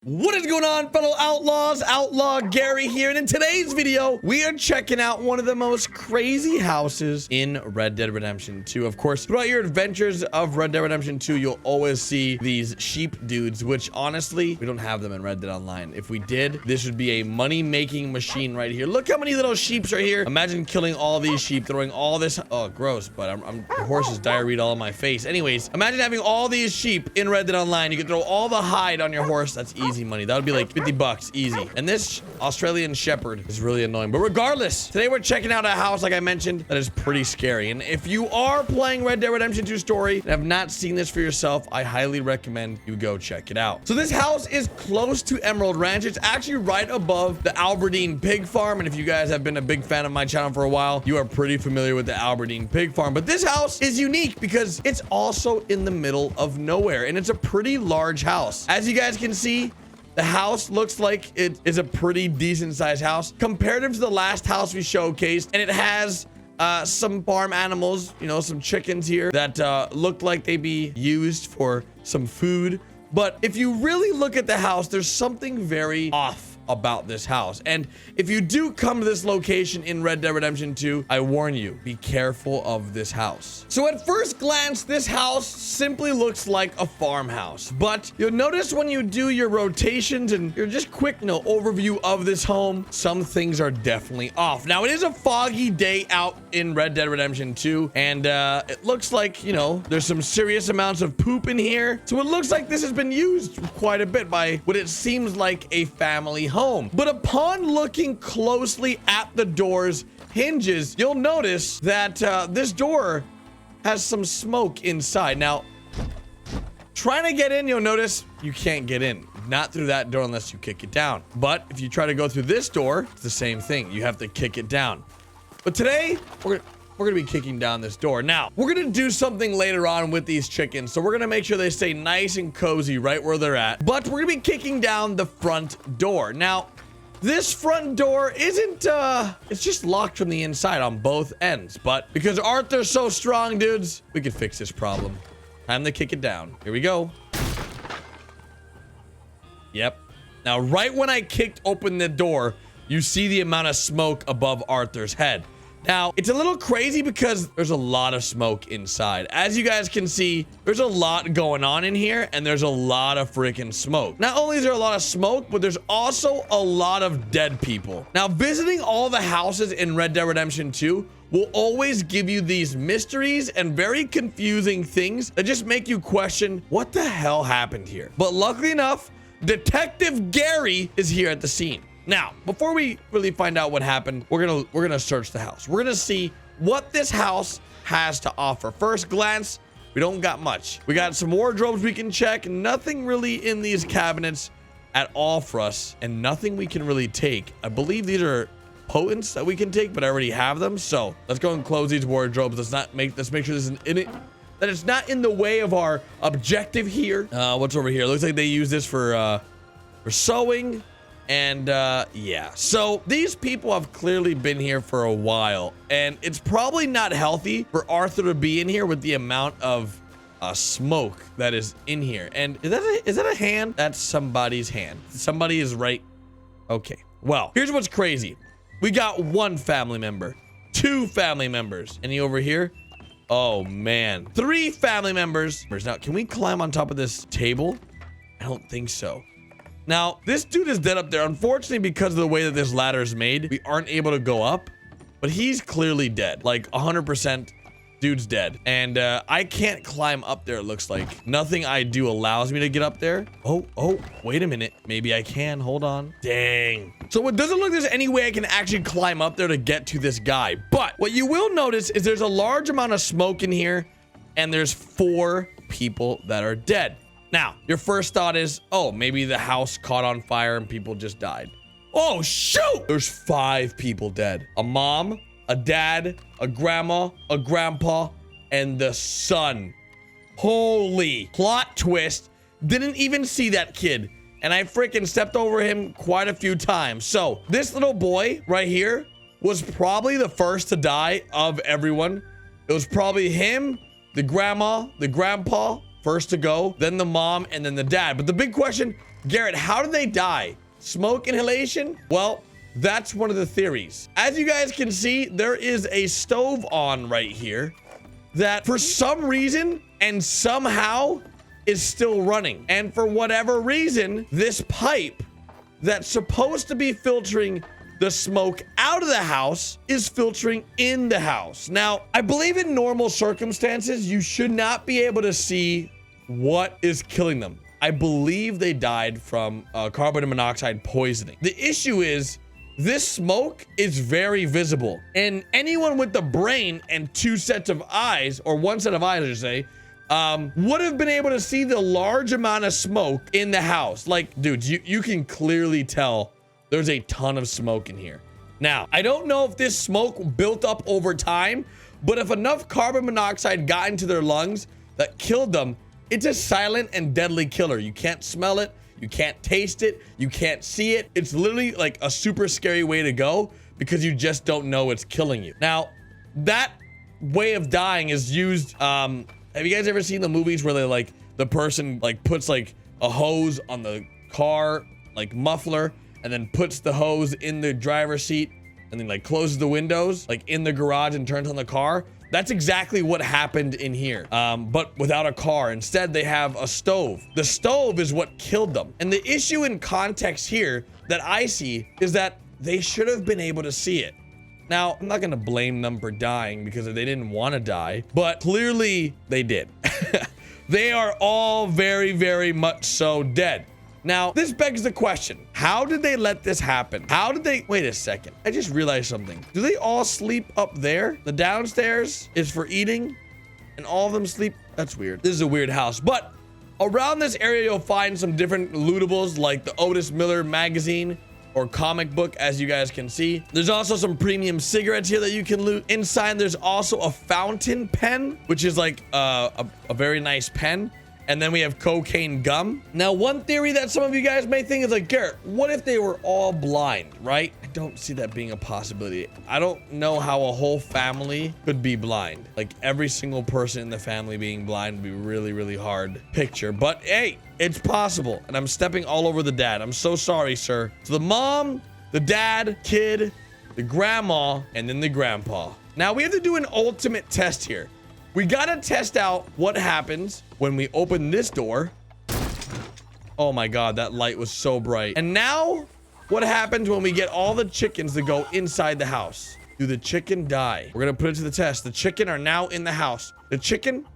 What is going on, fellow outlaws? Outlaw Gary here, and in today's video we are checking out one of the most crazy houses in Red Dead Redemption 2. Of course, throughout your adventures of Red Dead Redemption 2, you'll always see these sheep dudes, which honestly we don't have them in Red Dead Online. If we did, this would be a money-making machine right here. Look how many little sheeps are here. Imagine killing all these sheep, throwing all this, oh gross, but the horse is diarrhea all in my face. Anyways, imagine having all these sheep in Red Dead Online. You could throw all the hide on your horse. That's easy money. That would be like 50 bucks easy. And this Australian Shepherd is really annoying. But regardless, today we're checking out a house, like I mentioned, that is pretty scary. And if you are playing Red Dead Redemption 2 story and have not seen this for yourself, I highly recommend you go check it out. So this house is close to Emerald Ranch. It's actually right above the Aberdeen Pig Farm. And if you guys have been a big fan of my channel for a while, you are pretty familiar with the Aberdeen Pig Farm. But this house is unique because it's also in the middle of nowhere. And it's a pretty large house. As you guys can see, the house looks like it is a pretty decent sized house comparative to the last house we showcased, and it has some farm animals, you know, some chickens here that looked like they'd be used for some food. But if you really look at the house, there's something very off about this house. And if you do come to this location in Red Dead Redemption 2, I warn you, be careful of this house. So at first glance, this house simply looks like a farmhouse, but you'll notice when you do your rotations and your just quick, overview of this home, some things are definitely off. Now, it is a foggy day out in Red Dead Redemption 2, and it looks like, there's some serious amounts of poop in here. So it looks like this has been used quite a bit by what it seems like a family home. But upon looking closely at the door's hinges, you'll notice that this door has some smoke inside. Now, trying to get in, you'll notice you can't get in. Not through that door unless you kick it down. But if you try to go through this door, it's the same thing. You have to kick it down. But today, we're gonna be kicking down this door. Now, we're gonna do something later on with these chickens. So we're gonna make sure they stay nice and cozy right where they're at. But we're gonna be kicking down the front door. Now, this front door isn't, it's just locked from the inside on both ends. But because Arthur's so strong, dudes, we could fix this problem. Time to kick it down. Here we go. Yep. Now, right when I kicked open the door, you see the amount of smoke above Arthur's head. Now, it's a little crazy because there's a lot of smoke inside. As you guys can see, there's a lot going on in here, and there's a lot of freaking smoke. Not only is there a lot of smoke, but there's also a lot of dead people. Now, visiting all the houses in Red Dead Redemption 2 will always give you these mysteries and very confusing things that just make you question what the hell happened here. But luckily enough, Detective Gary is here at the scene. Now, before we really find out what happened, we're gonna search the house. We're gonna see what this house has to offer. First glance, we don't got much. We got some wardrobes we can check. Nothing really in these cabinets at all for us, and nothing we can really take. I believe these are potents that we can take, but I already have them. So let's go and close these wardrobes. Let's make sure this isn't in it. That it's not in the way of our objective here. What's over here? Looks like they use this for sewing. And yeah, so these people have clearly been here for a while, and it's probably not healthy for Arthur to be in here with the amount of smoke that is in here. And is that a hand? That's somebody's hand. Somebody is right. Okay, well, here's what's crazy. We got one family member, two family members. Any over here? Oh man, three family members. Now, can we climb on top of this table? I don't think so. Now, this dude is dead up there. Unfortunately, because of the way that this ladder is made, we aren't able to go up, but he's clearly dead. Like 100% dude's dead. And I can't climb up there, it looks like. Nothing I do allows me to get up there. Oh, wait a minute. Maybe I can. Hold on. Dang. So it doesn't look like there's any way I can actually climb up there to get to this guy. But what you will notice is there's a large amount of smoke in here, and there's 4 people that are dead. Now, your first thought is, oh, maybe the house caught on fire and people just died. Oh, shoot! There's 5 people dead. A mom, a dad, a grandma, a grandpa, and the son. Holy plot twist. Didn't even see that kid. And I freaking stepped over him quite a few times. So, this little boy right here was probably the first to die of everyone. It was probably him, the grandma, the grandpa, first to go, then the mom, and then the dad. But the big question, Garrett, how did they die? Smoke inhalation? Well, that's one of the theories. As you guys can see, there is a stove on right here that for some reason and somehow is still running. And for whatever reason, this pipe that's supposed to be filtering the smoke out of the house is filtering in the house. Now, I believe in normal circumstances, you should not be able to see what is killing them. I believe they died from carbon monoxide poisoning. The issue is this smoke is very visible, and anyone with the brain and two sets of eyes, or one set of eyes, I should say, would have been able to see the large amount of smoke in the house. Like, dudes, you can clearly tell there's a ton of smoke in here. Now, I don't know if this smoke built up over time, but if enough carbon monoxide got into their lungs that killed them, it's a silent and deadly killer. You can't smell it. You can't taste it. You can't see it. It's literally like a super scary way to go because you just don't know it's killing you. Now, that way of dying is used. Have you guys ever seen the movies where they like the person like puts like a hose on the car like muffler and then puts the hose in the driver's seat and then like closes the windows like in the garage and turns on the car? That's exactly what happened in here, but without a car. Instead, they have a stove. The stove is what killed them. And the issue in context here that I see is that they should have been able to see it. Now, I'm not gonna blame them for dying because they didn't want to die, but clearly they did. They are all very, very much so dead. Now, this begs the question, how did they let this happen? How did they, wait a second. I just realized something. Do they all sleep up there? The downstairs is for eating and all of them sleep? That's weird. This is a weird house, but around this area, you'll find some different lootables like the Otis Miller magazine or comic book, as you guys can see. There's also some premium cigarettes here that you can loot. Inside, there's also a fountain pen, which is like a very nice pen. And then we have cocaine gum. Now, one theory that some of you guys may think is like, Garrett, what if they were all blind, right? I don't see that being a possibility. I don't know how a whole family could be blind. Like every single person in the family being blind would be really, really hard picture. But hey, it's possible. And I'm stepping all over the dad. I'm so sorry, sir. So the mom, the dad, kid, the grandma, and then the grandpa. Now we have to do an ultimate test here. We gotta test out what happens when we open this door. Oh my God, that light was so bright. And now, what happens when we get all the chickens to go inside the house? Do the chicken die? We're gonna put it to the test. The chicken are now in the house. The chicken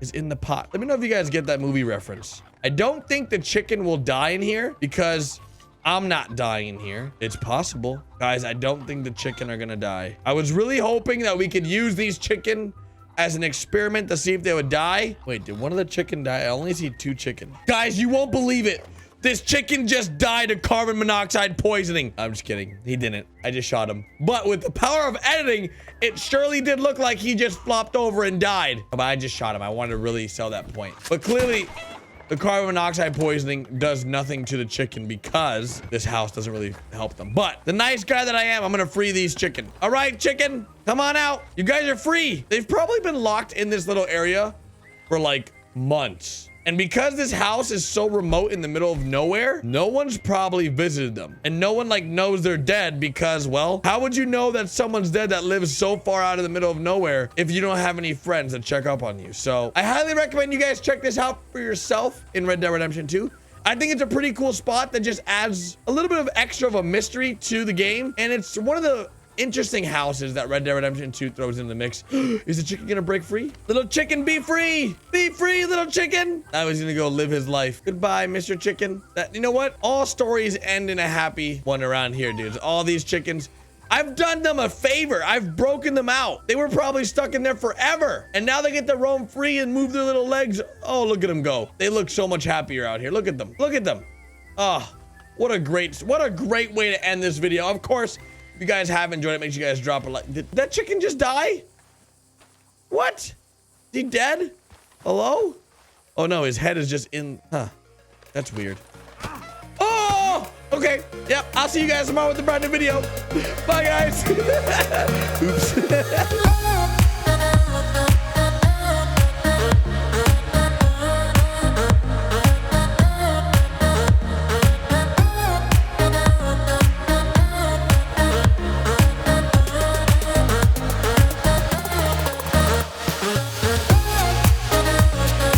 is in the pot. Let me know if you guys get that movie reference. I don't think the chicken will die in here because I'm not dying in here. It's possible. Guys, I don't think the chicken are gonna die. I was really hoping that we could use these chicken as an experiment to see if they would die. Wait, did one of the chicken die? I only see 2 chicken. Guys, you won't believe it. This chicken just died of carbon monoxide poisoning. I'm just kidding. He didn't. I just shot him. But with the power of editing, it surely did look like he just flopped over and died. But I just shot him. I wanted to really sell that point. But clearly, the carbon monoxide poisoning does nothing to the chicken because this house doesn't really help them. But the nice guy that I am, I'm gonna free these chicken. All right, chicken, come on out. You guys are free. They've probably been locked in this little area for like months. And because this house is so remote in the middle of nowhere, no one's probably visited them. And no one like knows they're dead because, well, how would you know that someone's dead that lives so far out in the middle of nowhere if you don't have any friends that check up on you? So I highly recommend you guys check this out for yourself in Red Dead Redemption 2. I think it's a pretty cool spot that just adds a little bit of extra of a mystery to the game. And it's one of the interesting houses that Red Dead Redemption 2 throws in the mix. Is the chicken gonna break free? Little chicken, be free! Be free, little chicken! Now he's gonna go live his life. Goodbye, Mr. Chicken. You know what? All stories end in a happy one around here, dudes. All these chickens, I've done them a favor. I've broken them out. They were probably stuck in there forever. And now they get to roam free and move their little legs. Oh, look at them go. They look so much happier out here. Look at them. Look at them. Oh, what a great way to end this video. Of course, if you guys have enjoyed it, make sure you guys drop a like. Did that chicken just die? What? Is he dead? Hello? Oh no, his head is just in. Huh. That's weird. Oh! Okay. Yep. I'll see you guys tomorrow with the brand new video. Bye, guys. Oops.